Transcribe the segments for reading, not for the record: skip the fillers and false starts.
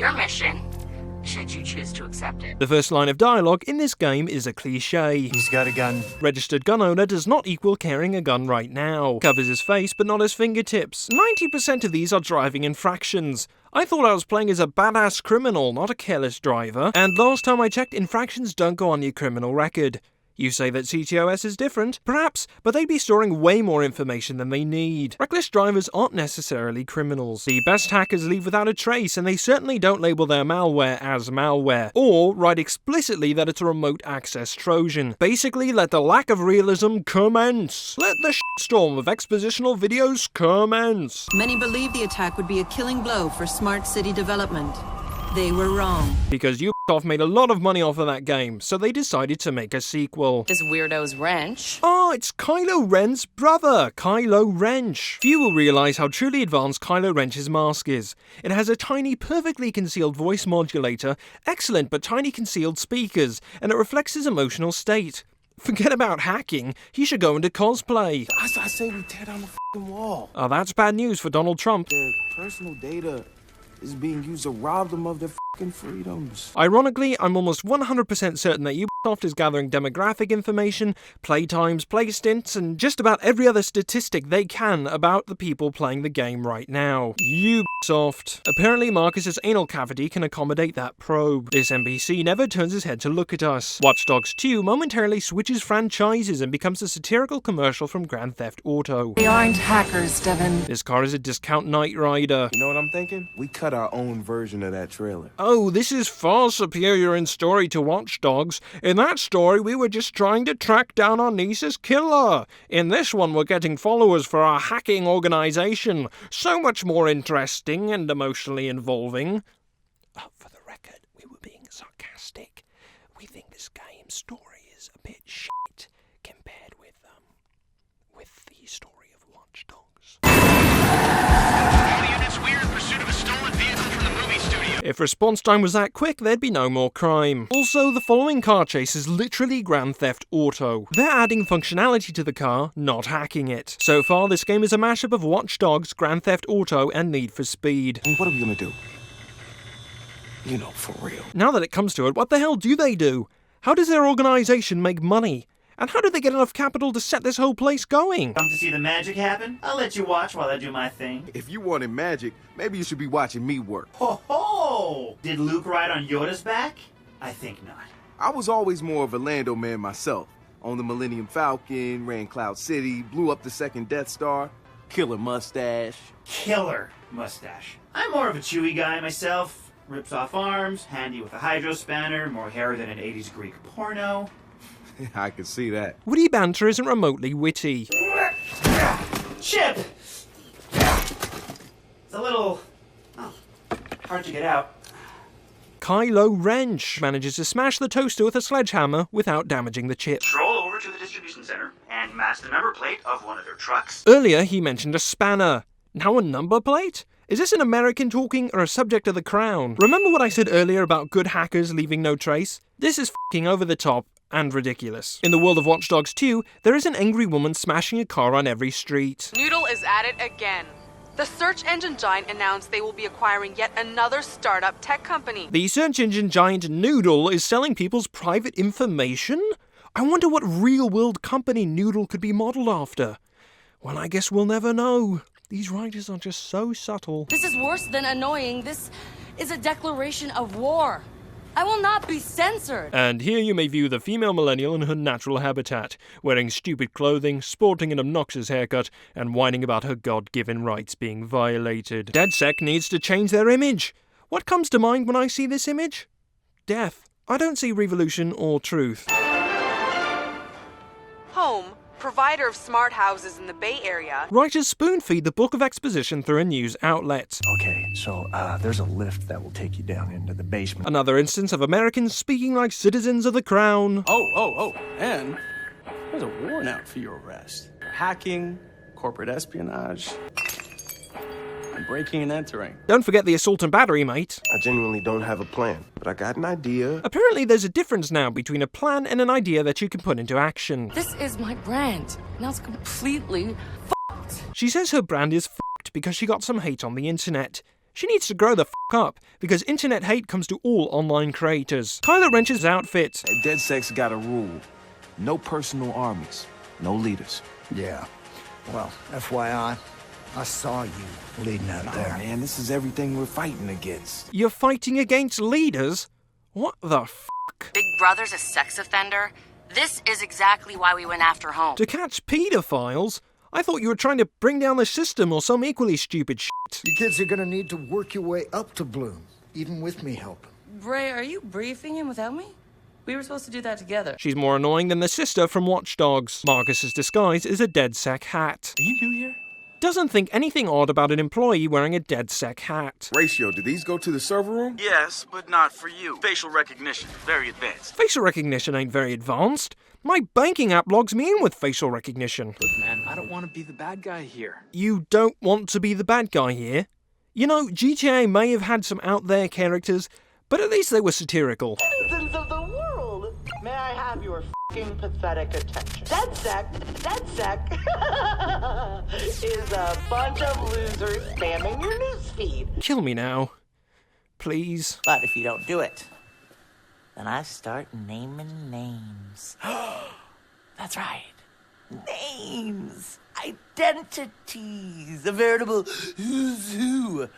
your mission, should you choose to accept it. The first line of dialogue in this game is a cliché. He's got a gun. Registered gun owner does not equal carrying a gun right now. Covers his face but not his fingertips. 90% of these are driving infractions. I thought I was playing as a badass criminal, not a careless driver. And last time I checked, infractions don't go on your criminal record. You say that CTOS is different? Perhaps, but they'd be storing way more information than they need. Reckless drivers aren't necessarily criminals. The best hackers leave without a trace, and they certainly don't label their malware as malware, or write explicitly that it's a remote access Trojan. Basically, let the lack of realism commence. Let the shitstorm of expositional videos commence. Many believed the attack would be a killing blow for smart city development. They were wrong. Because Ubisoft made a lot of money off of that game, so they decided to make a sequel. This weirdo's wrench. Ah, it's Kylo Ren's brother, Kylo Wrench. Few will realise how truly advanced Kylo Wrench's mask is. It has a tiny, perfectly concealed voice modulator, excellent but tiny concealed speakers, and it reflects his emotional state. Forget about hacking, he should go into cosplay. I say we tear down the f***ing wall. Oh, that's bad news for Donald Trump. Their personal data is being used to rob them of their f***ing freedoms. Ironically, I'm almost 100% certain that Ubisoft is gathering demographic information, play times, play stints, and just about every other statistic they can about the people playing the game right now. Ubisoft. Apparently Marcus's anal cavity can accommodate that probe. This NPC never turns his head to look at us. Watch Dogs 2 momentarily switches franchises and becomes a satirical commercial from Grand Theft Auto. We aren't hackers, Devin. This car is a discount Knight Rider. You know what I'm thinking? We cut our own version of that trailer. Oh, this is far superior in story to Watch Dogs. In that story, we were just trying to track down our niece's killer. In this one, we're getting followers for our hacking organization. So much more interesting and emotionally involving. For the record, we were being sarcastic. We think this game's story is a bit shit compared with the story of Watch Dogs. Units, we're in pursuit of a stolen vehicle from the movie studio. If response time was that quick, there'd be no more crime. Also, the following car chase is literally Grand Theft Auto. They're adding functionality to the car, not hacking it. So far, this game is a mashup of Watch Dogs, Grand Theft Auto, and Need for Speed. And what are we gonna do? You know, for real. Now that it comes to it, what the hell do they do? How does their organization make money? And how do they get enough capital to set this whole place going? Come to see the magic happen? I'll let you watch while I do my thing. If you wanted magic, maybe you should be watching me work. Ho ho! Did Luke ride on Yoda's back? I think not. I was always more of a Lando man myself. Owned the Millennium Falcon, ran Cloud City, blew up the second Death Star, killer mustache. Killer mustache. I'm more of a Chewie guy myself. Rips off arms, handy with a hydro spanner, more hair than an 80s Greek porno. I can see that. Witty banter isn't remotely witty. Chip! It's a little... hard to get out. Kylo Wrench manages to smash the toaster with a sledgehammer without damaging the chip. Stroll over to the distribution center and match the number plate of one of their trucks. Earlier, he mentioned a spanner. Now a number plate? Is this an American talking or a subject of the crown? Remember what I said earlier about good hackers leaving no trace? This is f***ing over the top and ridiculous. In the world of Watch Dogs 2, there is an angry woman smashing a car on every street. Noodle is at it again. The search engine giant announced they will be acquiring yet another startup tech company. The search engine giant Noodle is selling people's private information? I wonder what real-world company Noodle could be modeled after. Well, I guess we'll never know. These writers are just so subtle. This is worse than annoying. This is a declaration of war. I will not be censored. And here you may view the female millennial in her natural habitat, wearing stupid clothing, sporting an obnoxious haircut, and whining about her God-given rights being violated. DedSec needs to change their image. What comes to mind when I see this image? Death. I don't see revolution or truth. Home, provider of smart houses in the Bay Area. Writers spoon-feed the book of exposition through a news outlet. Okay, so there's a lift that will take you down into the basement. Another instance of Americans speaking like citizens of the crown. Oh, and there's a warrant out for your arrest. Hacking, corporate espionage, and breaking and entering. Don't forget the assault and battery, mate. I genuinely don't have a plan, but I got an idea. Apparently there's a difference now between a plan and an idea that you can put into action. This is my brand. Now it's completely She says her brand is f***ed because she got some hate on the internet. She needs to grow the f*** up, because internet hate comes to all online creators. Kylo Ren's outfit. DedSec's got a rule. No personal armies. No leaders. Yeah. Well, FYI, I saw you leading out there. Man, this is everything we're fighting against. You're fighting against leaders? What the f***? Big Brother's a sex offender? This is exactly why we went after home. To catch pedophiles? I thought you were trying to bring down the system or some equally stupid shit. You kids are gonna need to work your way up to Bloom, even with me helping. Bray, are you briefing him without me? We were supposed to do that together. She's more annoying than the sister from Watch Dogs. Marcus's disguise is a DedSec hat. Are you new here? Doesn't think anything odd about an employee wearing a DedSec hat. Ratio, do these go to the server room? Yes, but not for you. Facial recognition, very advanced. Facial recognition ain't very advanced. My banking app logs me in with facial recognition. Look, man, I don't want to be the bad guy here. You don't want to be the bad guy here? You know, GTA may have had some out-there characters, but at least they were satirical. Citizens of the world, may I have your f***ing pathetic attention? DedSec is a bunch of losers spamming your newsfeed. Kill me now. Please. But if you don't do it, then I start naming names. That's right. Names. Identities. A veritable who's who.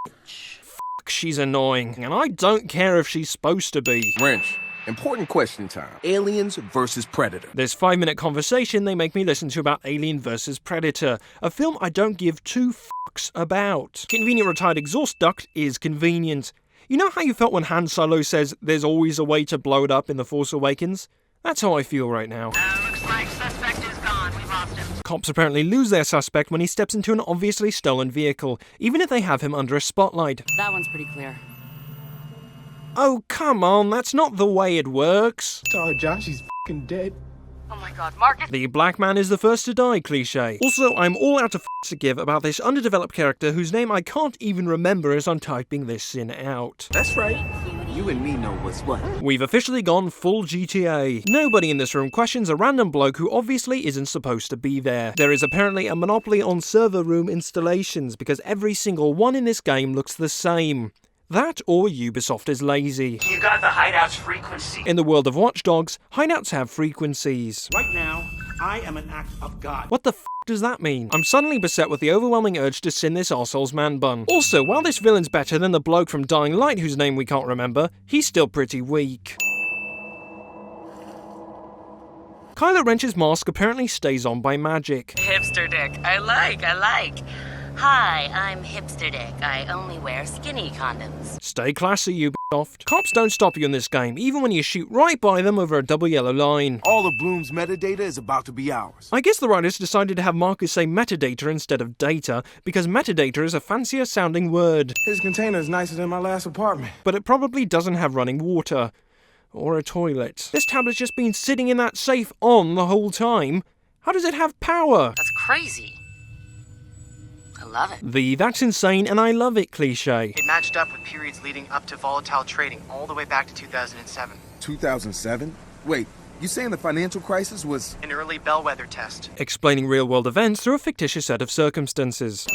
Bitch. She's annoying, and I don't care if she's supposed to be. Wrench, important question time. Aliens versus Predator. This 5-minute conversation they make me listen to about Alien vs Predator, a film I don't give two fucks about. Convenient retired exhaust duct is convenient. You know how you felt when Han Solo says there's always a way to blow it up in The Force Awakens? That's how I feel right now. Looks like suspect is gone. We lost him. Cops apparently lose their suspect when he steps into an obviously stolen vehicle, even if they have him under a spotlight. That one's pretty clear. Oh, come on, that's not the way it works. Sorry, Josh, he's f***ing dead. Oh my god, Marcus! The black man is the first to die cliché. Also, I'm all out of f***s to give about this underdeveloped character whose name I can't even remember as I'm typing this sin out. That's right. You and me know what's what. We've officially gone full GTA. Nobody in this room questions a random bloke who obviously isn't supposed to be there. There is apparently a monopoly on server room installations because every single one in this game looks the same. That or Ubisoft is lazy. You got the hideout's frequency. In the world of Watch Dogs, hideouts have frequencies. Right now, I am an act of God. What the f does that mean? I'm suddenly beset with the overwhelming urge to sin this arsehole's man bun. Also, while this villain's better than the bloke from Dying Light whose name we can't remember, he's still pretty weak. Kylo Ren's mask apparently stays on by magic. Hipster dick. I like. Hi, I'm Hipster Dick. I only wear skinny condoms. Stay classy, Ubisoft. Cops don't stop you in this game, even when you shoot right by them over a double yellow line. All of Bloom's metadata is about to be ours. I guess the writers decided to have Marcus say metadata instead of data, because metadata is a fancier sounding word. His container is nicer than my last apartment. But it probably doesn't have running water. Or a toilet. This tablet's just been sitting in that safe on the whole time. How does it have power? That's crazy. I love it. The "that's insane and I love it" cliche. It matched up with periods leading up to volatile trading all the way back to 2007. 2007? Wait, you saying the financial crisis was An early bellwether test. Explaining real-world events through a fictitious set of circumstances.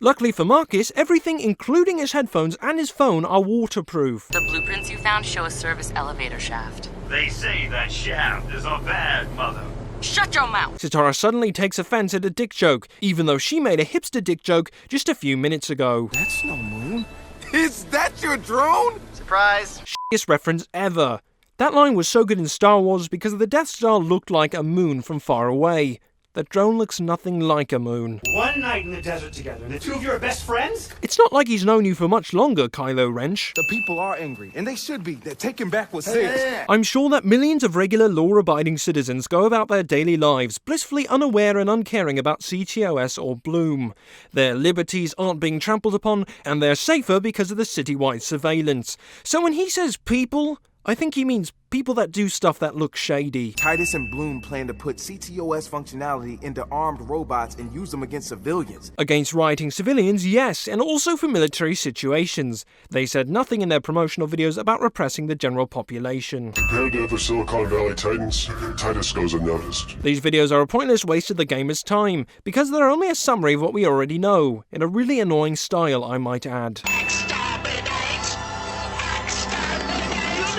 Luckily for Marcus, everything including his headphones and his phone are waterproof. The blueprints you found show a service elevator shaft. They say that shaft is a bad mother. Shut your mouth! Sitara suddenly takes offense at a dick joke, even though she made a hipster dick joke just a few minutes ago. That's no moon. Is that your drone? Surprise! Shittiest reference ever. That line was so good in Star Wars because the Death Star looked like a moon from far away. The drone looks nothing like a moon. One night in the desert together, and the two of you are best friends? It's not like he's known you for much longer, Kylo Ren. The people are angry, and they should be. They're taking back what's theirs. I'm sure that millions of regular law-abiding citizens go about their daily lives blissfully unaware and uncaring about CTOS or Bloom. Their liberties aren't being trampled upon, and they're safer because of the citywide surveillance. So when he says people, I think he means people that do stuff that looks shady. Titus and Bloom plan to put CTOS functionality into armed robots and use them against civilians. Against rioting civilians, yes, and also for military situations. They said nothing in their promotional videos about repressing the general population. Compared to other Silicon Valley titans, Titus goes unnoticed. These videos are a pointless waste of the gamer's time, because they're only a summary of what we already know, in a really annoying style, I might add.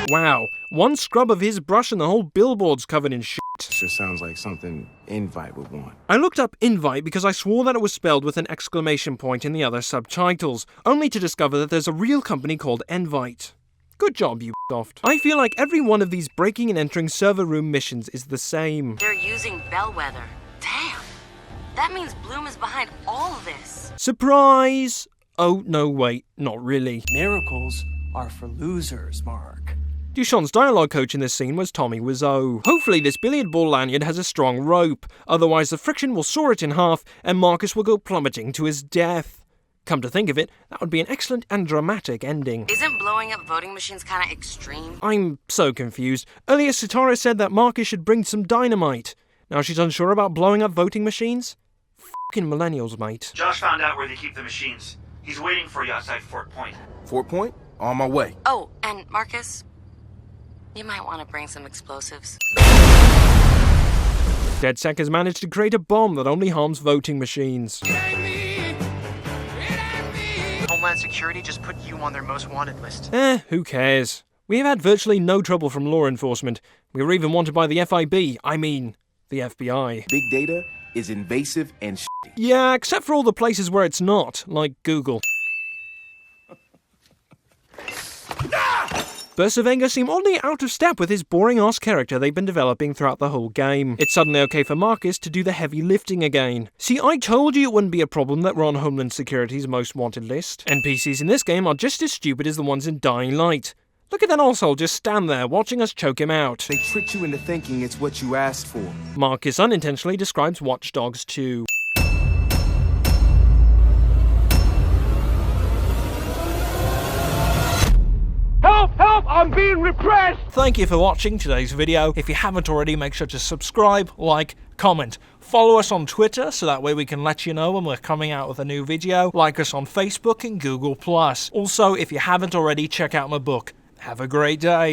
Wow, one scrub of his brush and the whole billboard's covered in shit. Sure sounds like something Invite would want. I looked up invite because I swore that it was spelled with an exclamation point in the other subtitles, only to discover that there's a real company called Envite. Good job, Ubisoft. I feel like every one of these breaking and entering server room missions is the same. They're using Bellwether. Damn! That means Bloom is behind all of this. Surprise! Oh, no, wait, not really. Miracles are for losers, Mark. Duchamp's dialogue coach in this scene was Tommy Wiseau. Hopefully this billiard ball lanyard has a strong rope, otherwise the friction will saw it in half and Marcus will go plummeting to his death. Come to think of it, that would be an excellent and dramatic ending. Isn't blowing up voting machines kinda extreme? I'm so confused. Earlier Sitara said that Marcus should bring some dynamite. Now she's unsure about blowing up voting machines? Fucking millennials, mate. Josh found out where they keep the machines. He's waiting for you outside Fort Point. Fort Point? On my way. Oh, and Marcus, you might want to bring some explosives. DedSec has managed to create a bomb that only harms voting machines. Homeland Security just put you on their most wanted list. Who cares? We have had virtually no trouble from law enforcement. We were even wanted by the FIB, I mean, the FBI. Big data is invasive and shitty. Yeah, except for all the places where it's not, like Google. Bursts of anger seem oddly out of step with his boring-ass character they've been developing throughout the whole game. It's suddenly okay for Marcus to do the heavy lifting again. See, I told you it wouldn't be a problem that we're on Homeland Security's most wanted list. NPCs in this game are just as stupid as the ones in Dying Light. Look at that arsehole just stand there, watching us choke him out. They tricked you into thinking it's what you asked for. Marcus unintentionally describes Watch Dogs 2. Help! Help! I'm being repressed! Thank you for watching today's video. If you haven't already, make sure to subscribe, like, comment. Follow us on Twitter, so that way we can let you know when we're coming out with a new video. Like us on Facebook and Google+. Also, if you haven't already, check out my book. Have a great day.